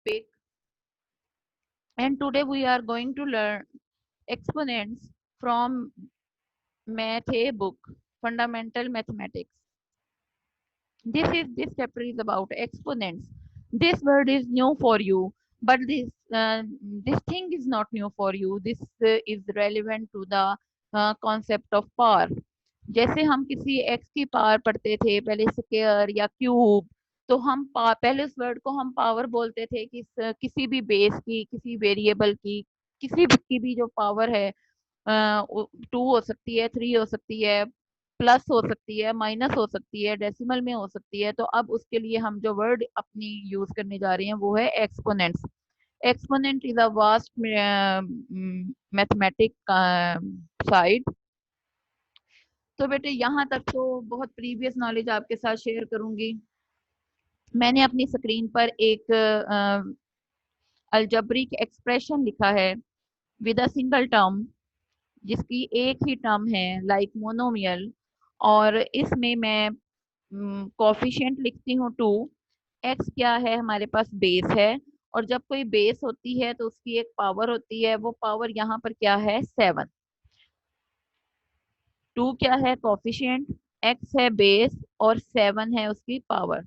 topic, and today we are going to learn exponents from Math A book, Fundamental Mathematics. This chapter is about exponents. This word is new for you, but this thing is not new for you. This is relevant to the concept of power. जैसे हम किसी x की power पढ़ते थे पहले square या cube, तो हम पहले उस वर्ड को हम पावर बोलते थे कि किसी भी बेस की, किसी वेरिएबल की, किसी भी की भी जो पावर है, 2 हो सकती है, 3 हो सकती है, प्लस हो सकती है, माइनस हो सकती है, डेसिमल में हो सकती है। तो अब उसके लिए हम जो वर्ड अपनी यूज करने जा रहे हैं वो है exponents. Exponent is a vast mathematic side. तो बेटे यहाँ तक तो बहुत प्रीवियस नॉलेज आपके साथ शेयर करूंगी। मैंने अपनी स्क्रीन पर एक अलजब्रिक एक्सप्रेशन लिखा है विद अ सिंगल टर्म, जिसकी एक ही टर्म है लाइक मोनोमियल, और इसमें मैं कोफिशिएंट लिखती हूँ 2। एक्स क्या है, हमारे पास बेस है, और जब कोई बेस होती है तो उसकी एक पावर होती है, वो पावर यहाँ पर क्या है, 7। 2 क्या है, कोफिशिएंट, एक्स है बेस, और 7 है उसकी पावर।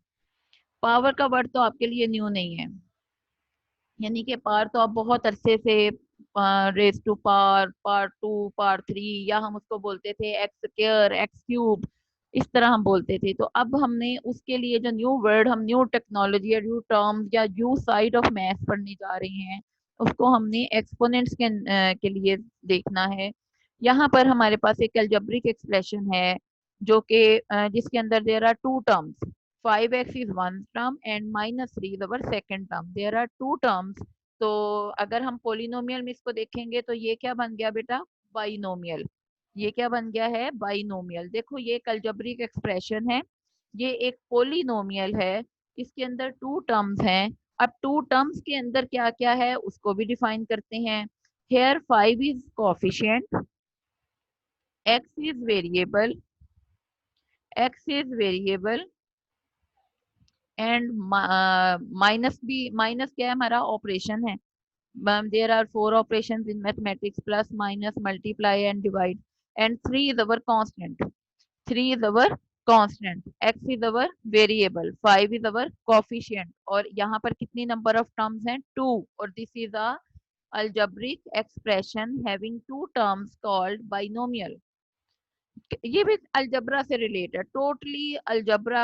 पावर का वर्ड तो आपके लिए न्यू नहीं है, यानी कि पावर तो आप बहुत अरसे से raise to power, power 2, power 3, या हम उसको बोलते थे एक्स स्क्वायर, एक्स क्यूब, इस तरह हम बोलते थे। तो अब हमने उसके लिए जो न्यू वर्ड, हम न्यू टेक्नोलॉजी या न्यू टर्म्स या न्यू साइड ऑफ मैथ पढ़ने जा रहे हैं, उसको हमने एक्सपोनेंट्स के लिए देखना है। यहाँ पर हमारे पास एक अलजेब्रिक एक्सप्रेशन है जो कि जिसके अंदर there are two terms. 5x is one term and -3 is our second term. There are two terms. तो अगर हम पोलिनोमियल में इसको देखेंगे तो ये क्या बन गया बेटा, बाइनोमियल। ये क्या बन गया है, बाइनोमियल। देखो ये एक अलजेब्रिक एक्सप्रेशन है, ये एक पोलिनोमियल है, इसके अंदर टू टर्म्स हैं। अब टू टर्म्स के अंदर क्या क्या है उसको भी डिफाइन करते हैं। Here 5 is coefficient, x is variable, x is variable, and minus भी, माइनस क्या है, हमारा ऑपरेशन है। There are 4 operations in mathematics, plus minus multiply and divide, and 3 is our constant. 3 is our constant, x is our variable, 5 is our coefficient, और यहाँ पर कितनी number of terms हैं, 2। और this is a algebraic expression having two terms called binomial। ये भी algebra से relate है, टोटली अलजबरा।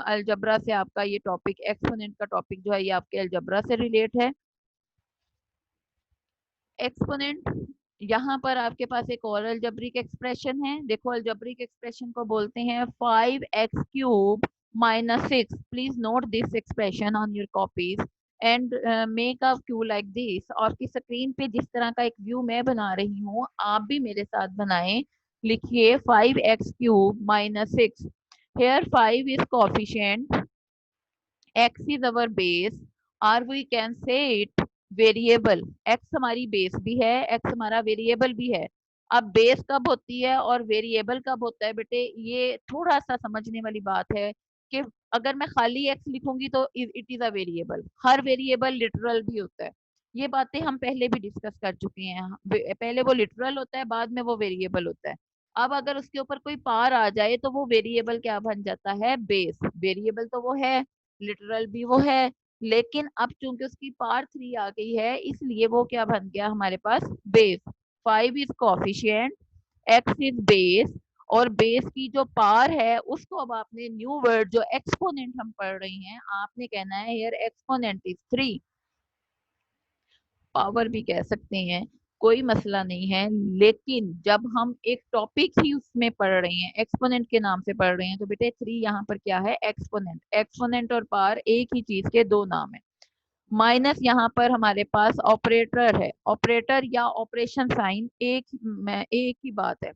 अलजबरा से आपका ये टॉपिक, एक्सपोनेंट का टॉपिक जो है, ये आपके अलजबरा से रिलेट है। एक्सपोनेंट, यहाँ पर आपके पास एक और अलजब्रिक एक्सप्रेशन है। देखो अलजब्रिक एक्सप्रेशन को बोलते हैं 5x³ -6। Please note this expression on your copies and make a Q like this. आपकी स्क्रीन पे जिस तरह का एक व्यू मैं बना रही हूँ, आप भी मेरे साथ बनाएं। लिखिए 5x³ -6। Here 5 is coefficient, x is our base, or we can say it variable. x हमारी बेस भी है, x हमारा वेरिएबल भी है। अब बेस कब होती है और वेरिएबल कब होता है बेटे, ये थोड़ा सा समझने वाली बात है कि अगर मैं खाली x लिखूंगी तो it is a variable. Her variable literal भी होता है, ये बातें हम पहले भी डिस्कस कर चुके हैं। पहले वो लिटरल होता है, बाद में वो वेरिएबल होता है। अब अगर उसके ऊपर कोई पार आ जाए तो वो वेरिएबल क्या बन जाता है, बेस। वेरिएबल तो वो है, लिटरल भी वो है, लेकिन अब चूंकि उसकी पावर 3 आ गई है, इसलिए वो क्या बन गया हमारे पास, base. 5 is coefficient, x is base, और बेस की जो पावर है उसको अब आपने न्यू वर्ड जो एक्सपोनेंट हम पढ़ रहे हैं, आपने कहना है हियर एक्सपोनेंट इज 3। पावर भी कह सकते हैं, कोई मसला नहीं है। लेकिन जब हम एक टॉपिक ही उसमें पढ़ रहे हैं, एक्सपोनेंट के नाम से पढ़ रहे हैं, तो बेटे 3 यहाँ पर क्या है, एक्सपोनेंट। एक्सपोनेंट और पावर एक ही चीज के दो नाम है। माइनस यहाँ पर हमारे पास ऑपरेटर है, ऑपरेटर या ऑपरेशन साइन एक ही बात है।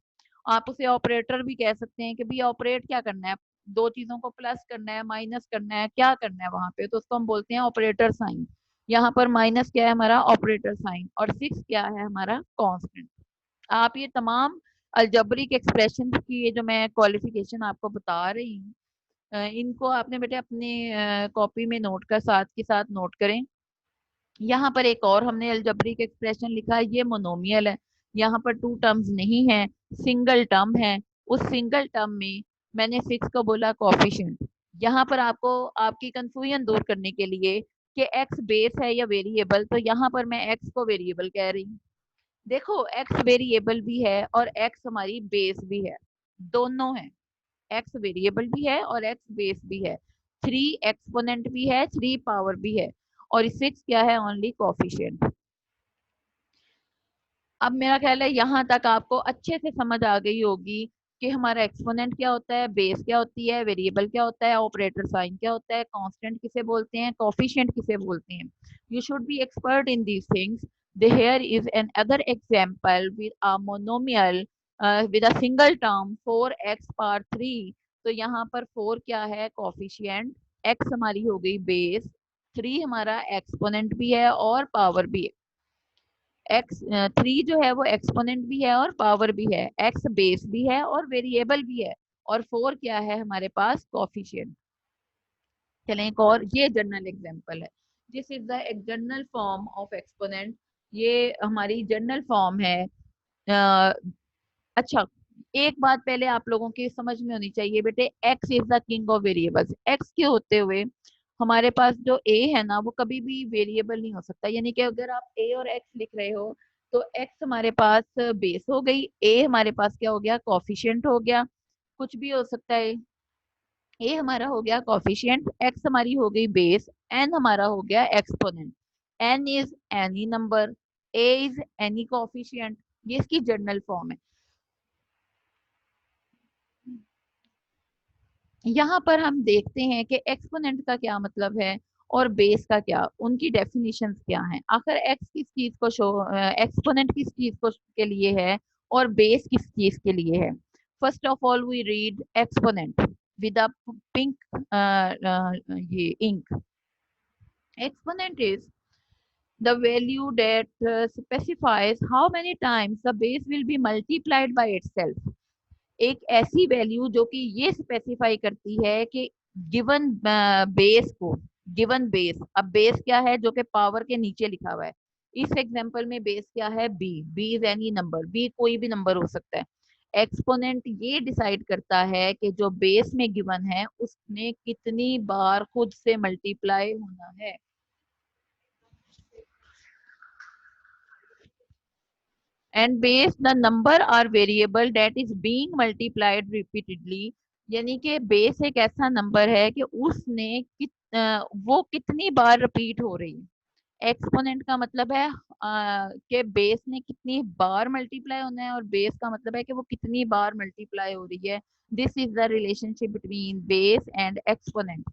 आप उसे ऑपरेटर भी कह सकते हैं कि भाई ऑपरेट क्या करना है, दो चीजों को प्लस करना है, माइनस करना है, क्या करना है वहां पे, तो उसको हम बोलते हैं ऑपरेटर साइन। यहाँ पर माइनस क्या है, हमारा ऑपरेटर साइन, और 6 क्या है, हमारा कांस्टेंट। आप ये तमाम अलजेब्रिक एक्सप्रेशन की ये जो मैं क्वालिफिकेशन आपको बता रही हूँ, इनको आपने बेटे अपने कॉपी में नोट कर, साथ के साथ नोट करें। यहाँ पर एक और हमने अलजेब्रिक एक्सप्रेशन लिखा है, ये मोनोमियल है। यहाँ पर टू टर्म्स नहीं है, सिंगल टर्म है। उस सिंगल टर्म में मैंने सिक्स को बोला कोफिशिएंट। यहाँ पर आपको आपकी कंफ्यूजन दूर करने के लिए कि एक्स बेस है या वेरिएबल, तो यहाँ पर मैं एक्स को वेरिएबल कह रही हूँ। देखो, एक्स वेरिएबल भी है और एक्स हमारी बेस भी है, दोनों है। एक्स वेरिएबल भी है और एक्स बेस भी है। थ्री एक्सपोनेंट भी है, थ्री पावर भी है, और सिक्स क्या है? Only coefficient. अब मेरा ख्याल है यहाँ तक आपको अच्छे से समझ आ गई होगी कि हमारा एक्सपोनेंट क्या होता है, बेस क्या होती है, वेरिएबल क्या होता है, ऑपरेटर साइन क्या होता है, कांस्टेंट किसे बोलते हैं, कोफिशिएंट किसे बोलते हैं। You should be expert in these things. Here is another example with a monomial with a single term 4x power 3। तो यहाँ पर 4 क्या है? कोफिशिएंट। x हमारी हो गई बेस, 3 हमारा एक्सपोनेंट भी है और पावर भी है। एक्स 3 जो है वो एक्सपोनेंट भी है और पावर भी है, एक्स बेस भी है और वेरिएबल भी है, और 4 क्या है हमारे पास? कोफिशिएंट। चलें एक और, ये जनरल एग्जांपल है। This is the general form of exponent. ये हमारी जनरल फॉर्म है। अ, अच्छा, एक बात पहले आप लोगों की समझ में होनी चाहिए बेटे, x is the king of variables. X के होते हुए हमारे पास जो ए है ना, वो कभी भी वेरिएबल नहीं हो सकता। यानी कि अगर आप ए और एक्स लिख रहे हो, तो एक्स हमारे पास बेस हो गई, ए हमारे पास क्या हो गया? कोफिशिएंट हो गया। कुछ भी हो सकता है। ए हमारा हो गया कोफिशिएंट, एक्स हमारी हो गई बेस, एन हमारा हो गया exponent. N is any number, A is any coefficient. ये इसकी जनरल फॉर्म है। यहाँ पर हम देखते हैं कि एक्सपोनेंट का क्या मतलब है और बेस का क्या, उनकी डेफिनेशंस क्या हैं। आखिर एक्स किस चीज को शो, एक्सपोनेंट किस चीज को के लिए है और बेस किस चीज के लिए है। First of all we read exponent with a pink ये ink. Exponent is the value that specifies how many times the base will be multiplied by itself। एक ऐसी वैल्यू जो कि ये स्पेसिफाई करती है कि गिवन बेस को, गिवन बेस, अब बेस क्या है? जो कि पावर के नीचे लिखा हुआ है। इस एग्जांपल में बेस क्या है? B. B is any number, B कोई भी नंबर हो सकता है। एक्सपोनेंट ये डिसाइड करता है कि जो बेस में गिवन है उसने कितनी बार खुद से मल्टीप्लाई होना है। And base the number are variable that is being multiplied repeatedly. यानी कि बेस एक ऐसा नंबर है कि उसने वो कितनी बार रिपीट हो रही है। एक्सपोनेंट का मतलब है कि बेस ने कितनी बार मल्टीप्लाई होना है, और बेस का मतलब है कि वो कितनी बार मल्टीप्लाई हो रही है। This is the relationship between base and exponent.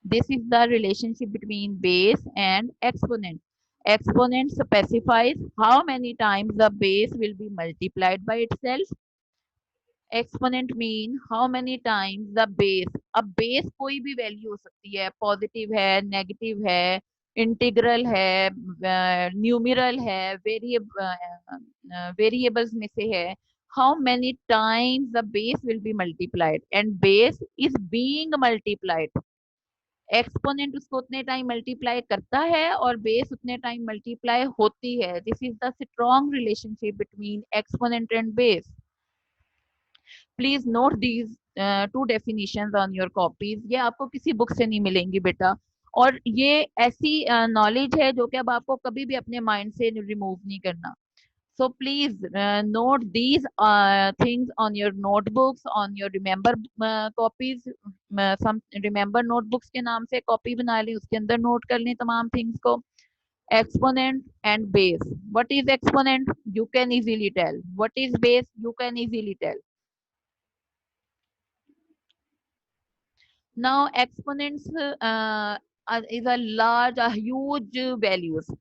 This is the relationship between base and exponent. Exponent specifies how many times the base will be multiplied by itself. Exponent mean how many times the base, अब base कोई भी value हो सकती है, positive है, negative है, integral है, numeral है, वेरिएबल्स में से है। how many times the base will be multiplied and base is being multiplied। Exponent उसको उतने टाइम मल्टीप्लाई करता है और बेस उतने टाइम मल्टीप्लाई होती है। This is the strong relationship between exponent and base. Please note these two definitions on your copies. ये आपको किसी बुक से नहीं मिलेंगी बेटा, और ये ऐसी नॉलेज है जो कि अब आपको कभी भी अपने माइंड से रिमूव नहीं करना। So please note these things on your notebooks, on your remember copies। some remember notebooks के नाम से कॉपी बना लें, उसके अंदर नोट कर लें तमाम थिंग्स को। Exponent and base. What is exponent? You can easily tell. What is base? You can easily tell. Now exponents is a large, a huge values।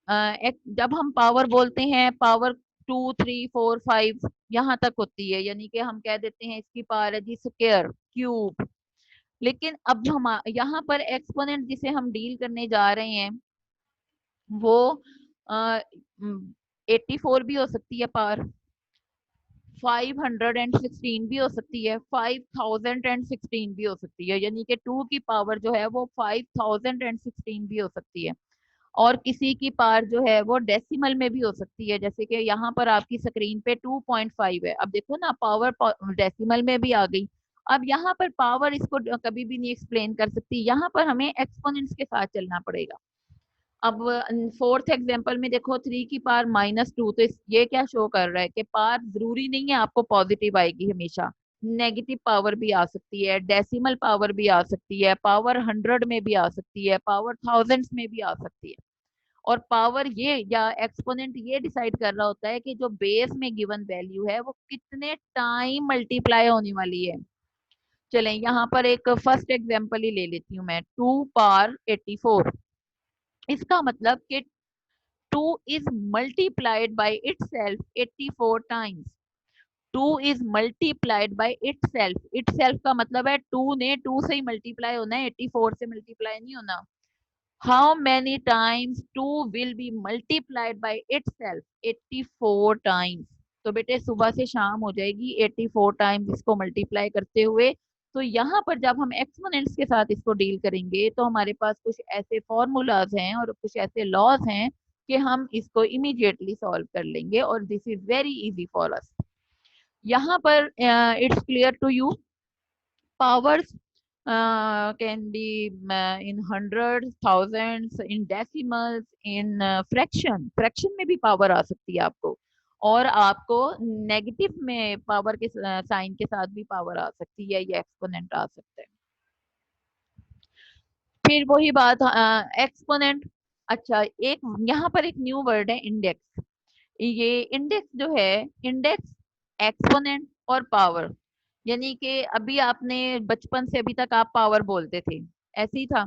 जब हम पावर बोलते हैं, पावर 2 3 4 5 यहाँ तक होती है, यानी कि हम कह देते हैं इसकी पावर है जी स्क्वायर, क्यूब। लेकिन अब हम यहाँ पर एक्सपोनेंट जिसे हम डील करने जा रहे हैं वो 84 भी हो सकती है पावर, 516 भी हो सकती है, 5016 भी हो सकती है। यानी कि 2 की पावर जो है वो 5016 भी हो सकती है। और किसी की पावर जो है वो डेसिमल में भी हो सकती है, जैसे कि यहाँ पर आपकी स्क्रीन पे 2.5 है। अब देखो ना, पावर डेसिमल में भी आ गई। अब यहाँ पर पावर इसको कभी भी नहीं एक्सप्लेन कर सकती, यहाँ पर हमें एक्सपोनेंट्स के साथ चलना पड़ेगा। अब फोर्थ एग्जांपल में देखो, 3 की पावर -2, तो ये क्या शो कर रहा है कि पावर जरूरी नहीं है आपको पॉजिटिव आएगी हमेशा, नेगेटिव पावर भी आ सकती है, डेसिमल पावर भी आ सकती है, पावर 100 में भी आ सकती है, पावर थाउजेंड्स में भी आ सकती है। और पावर ये या एक्सपोनेंट ये डिसाइड कर रहा होता है कि जो बेस में गिवन वैल्यू है वो कितने टाइम मल्टीप्लाई होने वाली है। चलें यहाँ पर एक फर्स्ट एग्जांपल ही ले लेती हूँ मैं, 2 पावर 84। इसका मतलब कि 2 is multiplied by itself 84 times। 2 is multiplied by itself। itself का मतलब है 2 ने 2 से ही मल्टीप्लाई होना है, 84 से मल्टीप्लाई नहीं होना। How many times 2 will be multiplied by itself? 84 times। तो बेटे सुबह से शाम हो जाएगी 84 टाइम्स इसको मल्टीप्लाई करते हुए। तो यहाँ पर जब हम एक्सपोनेंट्स के साथ इसको डील करेंगे तो हमारे पास कुछ ऐसे फॉर्मूलाज हैं और कुछ ऐसे लॉज हैं कि हम इसको इमीडिएटली सॉल्व कर लेंगे, और this is very easy for us. यहाँ पर it's clear to you, powers can be in hundreds, thousands, in decimals, in fraction में भी पावर आ सकती है आपको, और आपको नेगेटिव में पावर के साइन के साथ भी पावर आ सकती है, ये एक्सपोनेंट आ सकता है। फिर वही बात, एक्सपोनेंट। अच्छा, एक यहाँ पर एक न्यू वर्ड है, इंडेक्स। ये इंडेक्स जो है, इंडेक्स, एक्सपोनेंट और पावर, यानी कि अभी आपने बचपन से अभी तक आप पावर बोलते थे, ऐसे ही था।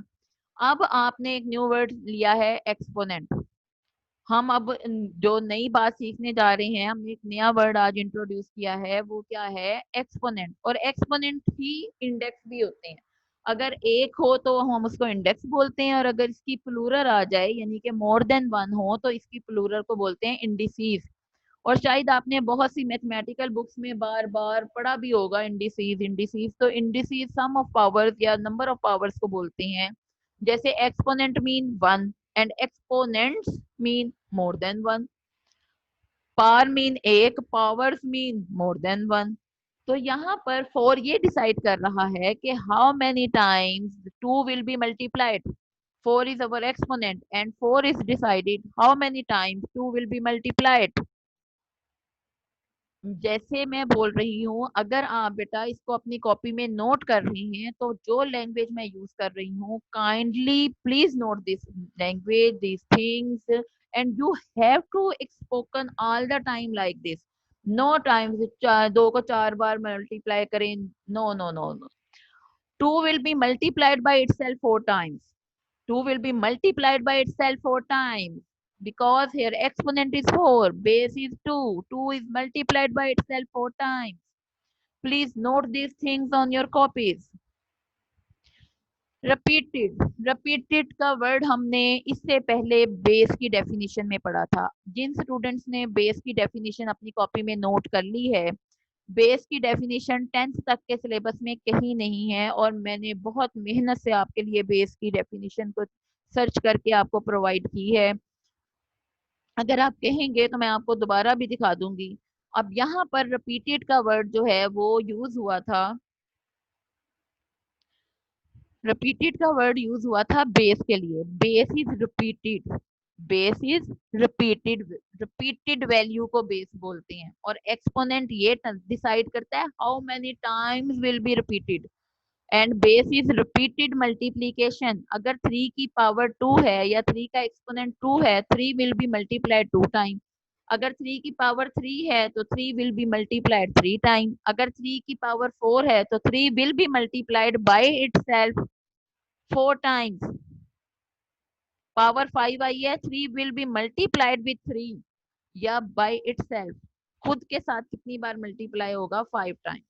अब आपने एक न्यू वर्ड लिया है, एक्सपोनेंट। हम अब जो नई बात सीखने जा रहे हैं, हमने एक नया वर्ड आज इंट्रोड्यूस किया है, वो क्या है, एक्सपोनेंट। और एक्सपोनेंट ही इंडेक्स भी होते हैं। अगर एक हो तो हम उसको इंडेक्स बोलते हैं, और अगर इसकी प्लूरल आ जाए यानी कि मोर देन वन हो तो इसकी प्लूरल को बोलते हैं इंडिसीज। और शायद आपने बहुत सी मैथमेटिकल बुक्स में बार बार पढ़ा भी होगा इंडिसीज इंडिसीज। तो इंडिसीज सम ऑफ पावर्स या नंबर ऑफ पावर्स को बोलते हैं। जैसे exponent mean one and exponents mean more than one. Power mean एक, powers mean more than one. तो यहाँ पर फोर ये डिसाइड कर रहा है कि how many times two will be multiplied. Four is our exponent and four is decided how many times two will be multiplied. जैसे मैं बोल रही हूँ, अगर आप बेटा इसको अपनी कॉपी में नोट कर रही हैं तो जो लैंग्वेज मैं यूज कर रही हूँ, kindly please note this language, this things, and you have to spoken all the time like this. No times दो को चार बार मल्टीप्लाई करें, no no no no. Two will be multiplied by itself four times. 2 will be multiplied by itself 4 times, because here exponent is 4, base is 2, 2 is multiplied by itself 4 times. Please note these things on your copies. Repeated, repeated का word हमने इससे पहले base की definition में पढ़ा था। जिन students ने base की डेफिनेशन अपनी कॉपी में नोट कर ली है, बेस की डेफिनेशन 10th तक के सिलेबस में कहीं नहीं है, और मैंने बहुत मेहनत से आपके लिए बेस की डेफिनेशन को सर्च करके आपको प्रोवाइड की है। अगर आप कहेंगे तो मैं आपको दोबारा भी दिखा दूंगी। अब यहाँ पर रिपीटेड का वर्ड जो है वो यूज हुआ था, रिपीटेड का वर्ड यूज हुआ था बेस के लिए। Base is repeated, base is repeated, repeated value को बेस बोलते हैं। और एक्सपोनेंट ये डिसाइड करता है how many times will be repeated, and base is repeated multiplication. अगर 3 की पावर 2 है या 3 का एक्सपोनेंट 2 है, 3 विल बी मल्टीप्लाइड 2 टाइम। अगर 3 की पावर 3 है तो 3 विल बी मल्टीप्लाइड 3 टाइम। अगर 3 की पावर 4 है तो 3 will be multiplied by itself 4 times. Power 5 आई है, 3 विल बी मल्टीप्लाइड विथ 3 या बाय इटसेल्फ, खुद के साथ कितनी बार मल्टीप्लाई होगा, 5 टाइम्स।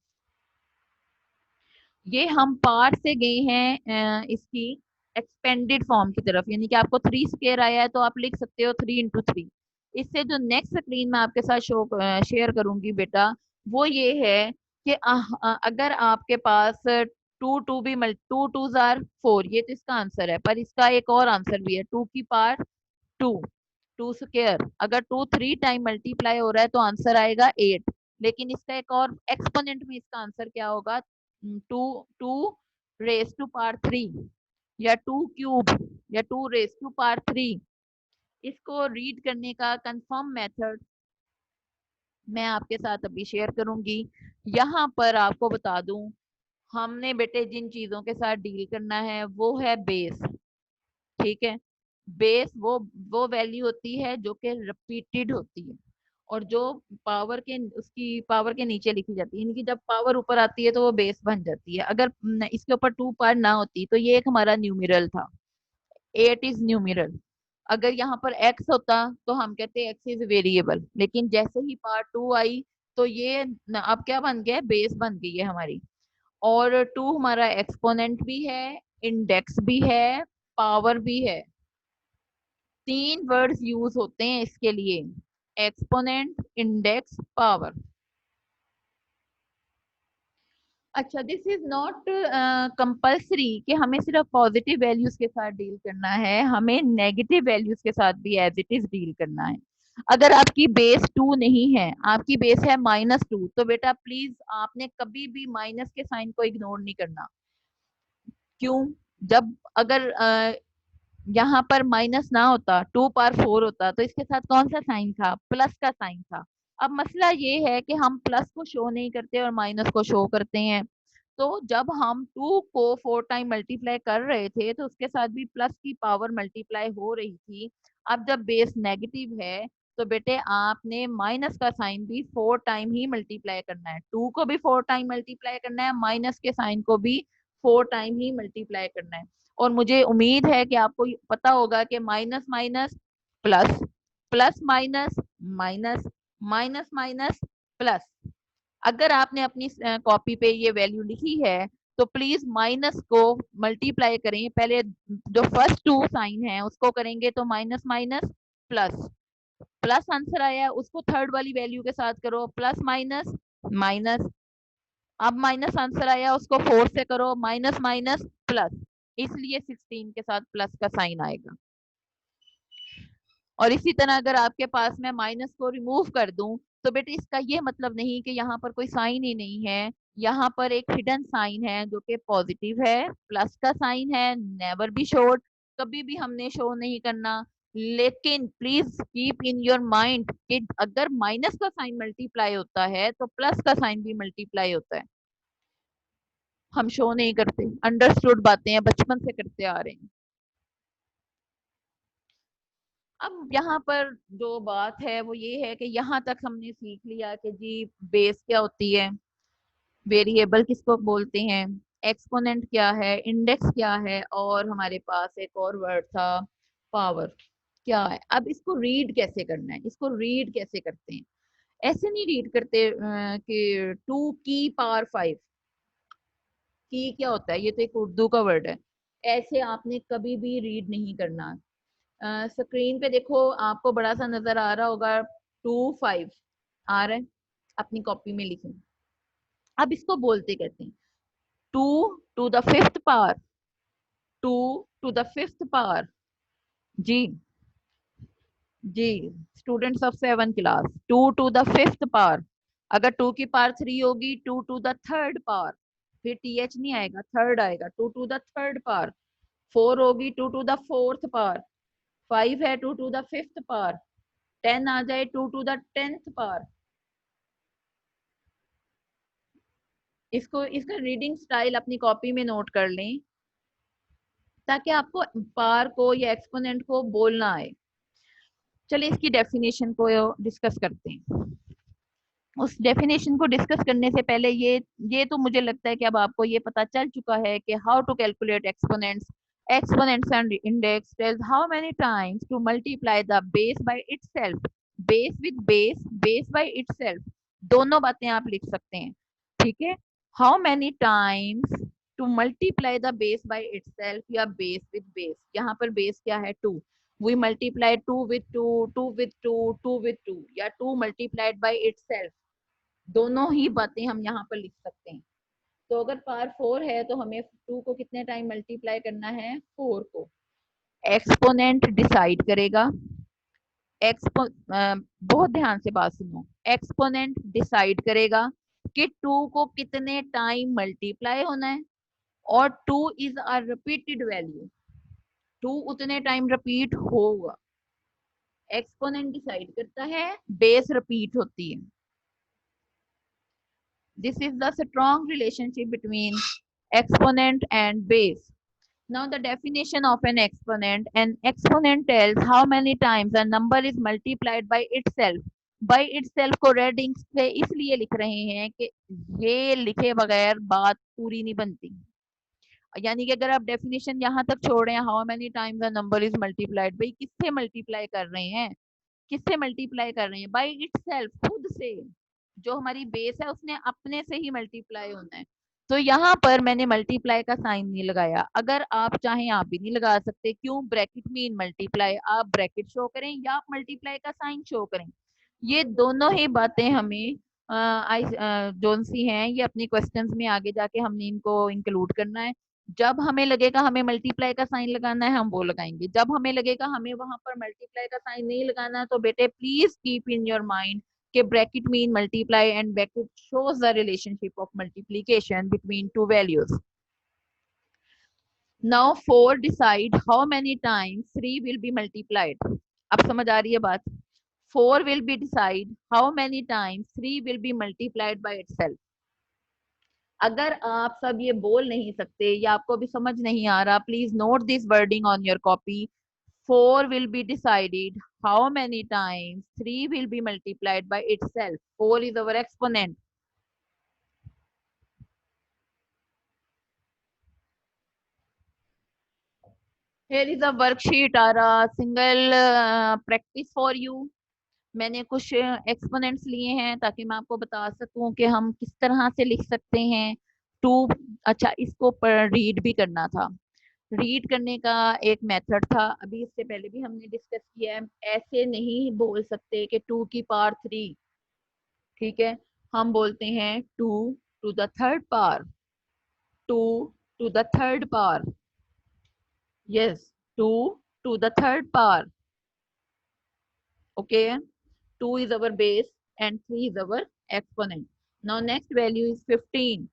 ये हम पार से गए हैं इसकी एक्सपेंडेड फॉर्म की तरफ, यानी कि आपको 3 स्क्वायर आया है तो आप लिख सकते हो 3 × 3। इससे जो नेक्स्ट स्क्रीन में आपके साथ शो शेयर करूंगी बेटा, वो ये है कि अगर आपके पास टू भी 2 2s are 4, ये तो इसका आंसर है, पर इसका एक और आंसर भी है, 2 की पावर टू, टू स्क्वायर, अगर टू 3 टाइम मल्टीप्लाई हो रहा है तो आंसर आएगा 8। लेकिन इसका एक और एक्सपोनेंट में इसका आंसर क्या होगा, two, two raise to power 3, या टू क्यूब, या टू रेस टू पावर 3। इसको रीड करने का कंफर्म मेथड मैं आपके साथ अभी शेयर करूंगी। यहाँ पर आपको बता दूं, हमने बेटे जिन चीजों के साथ डील करना है वो है बेस। ठीक है, बेस वो वैल्यू होती है जो कि रिपीटेड होती है, और जो पावर के उसकी पावर के नीचे लिखी जाती है, इनकी जब पावर ऊपर आती है तो वो बेस बन जाती है। अगर इसके ऊपर टू पावर ना होती तो ये एक हमारा न्यूमेरल था, 8 इज न्यूमेरल। अगर यहाँ पर x होता तो हम कहते x इज वेरिएबल, लेकिन जैसे ही पार्ट टू आई तो ये अब क्या बन गया, बेस बन गई है हमारी। और टू हमारा एक्सपोनेंट भी है, इंडेक्स भी है, पावर भी है। 3 वर्ड्स यूज होते हैं इसके लिए, एक्सपोनेंट, इंडेक्स, पावर। अच्छा, दिस इज नॉट कंपल्सरी कि हमें सिर्फ पॉजिटिव वैल्यूज के साथ डील करना है, हमें नेगेटिव वैल्यूज के साथ भी एज इट इज डील करना है। अगर आपकी बेस 2 नहीं है, आपकी बेस है -2, तो बेटा प्लीज आपने कभी भी माइनस के साइन को इग्नोर नहीं करना। क्यों? जब अगर यहाँ पर माइनस ना होता, 2 पावर 4 होता, तो इसके साथ कौन सा साइन था, प्लस का साइन था। अब मसला ये है कि हम प्लस को शो नहीं करते और माइनस को शो करते हैं। तो जब हम 2 को 4 टाइम मल्टीप्लाई कर रहे थे तो उसके साथ भी प्लस की पावर मल्टीप्लाई हो रही थी। अब जब बेस नेगेटिव है तो बेटे आपने माइनस का साइन भी 4 टाइम ही मल्टीप्लाई करना है, 2 को भी 4 टाइम मल्टीप्लाई करना है, माइनस के साइन को भी 4 टाइम ही मल्टीप्लाई करना है। और मुझे उम्मीद है कि आपको पता होगा कि minus minus plus, plus minus minus, minus minus plus. अगर आपने अपनी कॉपी पे ये वैल्यू लिखी है तो प्लीज माइनस को मल्टीप्लाई करें, पहले जो फर्स्ट 2 साइन है उसको करेंगे तो minus minus plus, plus answer आया उसको थर्ड वाली वैल्यू के साथ करो, प्लस माइनस माइनस। अब माइनस आंसर आया उसको 4 से करो, माइनस माइनस प्लस, इसलिए 16 के साथ प्लस का साइन आएगा। और इसी तरह अगर आपके पास मैं माइनस को रिमूव कर दूं तो बेटे इसका ये मतलब नहीं कि यहाँ पर कोई साइन ही नहीं है, यहाँ पर एक हिडन साइन है जो कि पॉजिटिव है, प्लस का साइन है, नेवर बी शोड, कभी भी हमने शो नहीं करना। लेकिन please keep in your mind कि अगर माइनस का साइन मल्टीप्लाई होता है तो प्लस का साइन भी मल्टीप्लाई होता है। हम शो नहीं करते, अंडरस्टूड बातें हैं, बचपन से करते आ रहे हैं। अब यहाँ पर जो बात है वो ये है कि यहाँ तक हमने सीख लिया कि जी बेस क्या होती है, वेरिएबल किसको बोलते हैं, एक्सपोनेंट क्या है, इंडेक्स क्या है, और हमारे पास एक और वर्ड था पावर क्या है। अब इसको रीड कैसे करना है, इसको रीड कैसे करते हैं, ऐसे नहीं रीड करते कि 2 की पावर 5, की क्या होता है, ये तो एक उर्दू का वर्ड है, ऐसे आपने कभी भी रीड नहीं करना। स्क्रीन पे देखो, आपको बड़ा सा नजर आ रहा होगा 2 5 आ रहा है, अपनी कॉपी में लिखें। अब इसको बोलते कहते हैं 2 to the 5th power, 2 to the 5th power। जी, जी, students of 7 class, 2 to the 5th power। अगर 2 की पावर 3 होगी, 2 to the 3rd power, फिर th नहीं आएगा, थर्ड आएगा, 2 to the 3rd power। 4 होगी, 2 to the 4th power। 5 है, 2 to the 5th power। 10 आ जाए, 2 to the 10th power। इसको, इसका रीडिंग स्टाइल अपनी कॉपी में नोट कर लें ताकि आपको पार को या एक्सपोनेंट को बोलना आए। चलिए इसकी डेफिनेशन को डिस्कस करते हैं। उस डेफिनेशन को डिस्कस करने से पहले ये तो मुझे लगता है कि अब आपको ये पता चल चुका है कि how to calculate exponents, exponents and index tells how many times to multiply the base by itself, base with base by itself, दोनों बातें आप लिख सकते हैं। ठीक है, how many times to multiply the base by itself या base with base, यहाँ पर बेस क्या है, 2, we multiply 2 with 2, 2 with 2, 2 with 2, या 2 multiplied by itself, दोनों ही बातें हम यहाँ पर लिख सकते हैं। तो अगर पावर 4 है तो हमें 2 को कितने टाइम मल्टीप्लाई करना है, 4 को। एक्सपोनेंट डिसाइड करेगा, बहुत ध्यान से बात सुनो। एक्सपोनेंट डिसाइड करेगा कि 2 को कितने टाइम मल्टीप्लाई होना है, और 2 इज अ रिपीटेड वैल्यू, 2 उतने टाइम रिपीट होगा। एक्सपोनेंट डिसाइड करता है, बेस रिपीट होती है। This is the strong relationship between exponent and base. Now the definition of an exponent tells how many times a number is multiplied by itself. By itself को रेडिंग्स पे इसलिए लिख रहे हैं कि ये लिखे बगैर बात पूरी नहीं बनती। यानी कि अगर आप डेफिनेशन यहाँ तक छोड़ रहे हैं, how many times a number is multiplied, भाई किससे मल्टीप्लाई कर रहे हैं, किससे मल्टीप्लाई कर रहे हैं? बाय इटसेल्फ, खुद से। जो हमारी बेस है उसने अपने से ही मल्टीप्लाई होना है। तो यहाँ पर मैंने मल्टीप्लाई का साइन नहीं लगाया। अगर आप चाहें आप भी नहीं लगा सकते। क्यों? ब्रैकेट में इन मल्टीप्लाई, आप ब्रैकेट शो करें या आप मल्टीप्लाई का साइन शो करें, ये दोनों ही बातें हमें जोन सी हैं, ये अपनी क्वेश्चंस में आगे जाके हमने इनको इंक्लूड करना है। जब हमें लगेगा हमें मल्टीप्लाई का साइन लगाना है, हम वो लगाएंगे। जब हमें लगेगा हमें वहां पर मल्टीप्लाई का साइन नहीं लगाना है, तो बेटे please keep in your mind के bracket mean multiply and bracket shows the relationship of multiplication between two values. Now 4 decide how many times 3 will be multiplied. अब समझ आ रही है बात? 4 will be decide how many times 3 will be multiplied by itself. अगर आप सब ये बोल नहीं सकते या आपको भी समझ नहीं आ रहा, please note this wording on your copy. 4 will be decided how many times 3 will be multiplied by itself. 4 is our exponent. Here is a worksheet or a single practice for you. मैंने कुछ exponents लिए हैं ताकि मैं आपको बता सकूं कि हम किस तरह से लिख सकते हैं। टू, अच्छा इसको रीड भी करना था। रीड करने का एक मेथड था, अभी इससे पहले भी हमने डिस्कस किया है। ऐसे नहीं बोल सकते कि 2 की पावर 3, ठीक है? हम बोलते हैं 2 to the third power, 2 to the third power, yes, 2 to the third power. Okay, 2 is our base and 3 is our exponent. Now next value is 15.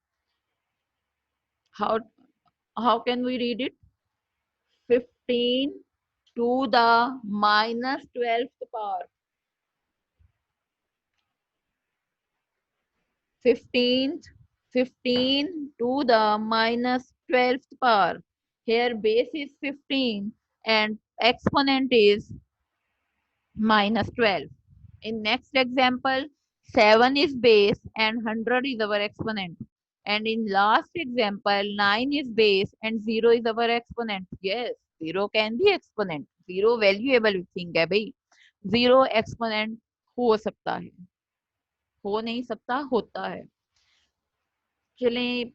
How can we read it? 15 to the minus 12th power. 15 to the minus 12th power. Here base is 15 and exponent is minus 12. In next example, 7 is base and 100 is our exponent. And in last example, 9 is base and 0 is our exponent. Yes, 0 can be exponent. 0 valuable thing है भाई। 0 exponent हो सकता है, हो नहीं सकता, होता है। चलें